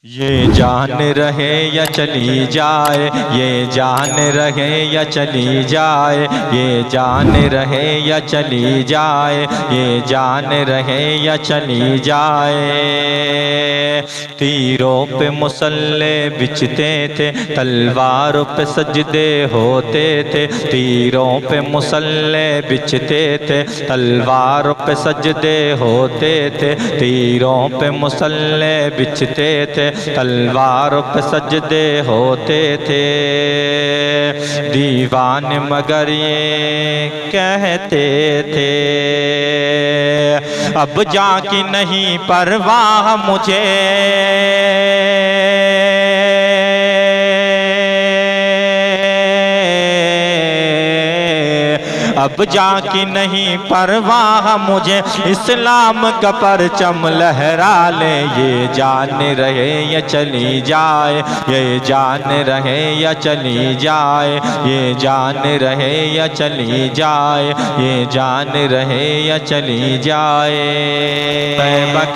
ये जान रहे या चली जाए, ये जान रहे या चली जाए, ये जान रहे या चली जाए, ये जान रहे या चली जाए। तीरों पे मुसल्ले बिछते थे, तलवारों पे सजदे होते थे। तीरों पे मुसल्ले बिछते थे, तलवारों पे सजदे होते थे। तीरों पे मुसल्ले बिछते थे, तलवारों पे सजदे होते थे। दीवान मगर ये कहते थे, अब जाकी नहीं परवाह मुझे, अब जाकी नहीं परवाह मुझे, इस्लाम का परचम लहरा ले। ये जान रहे या चली जाए, ये जान रहे या चली जाए, ये जान रहे या चली जाए, ये जान रहे या चली जाए।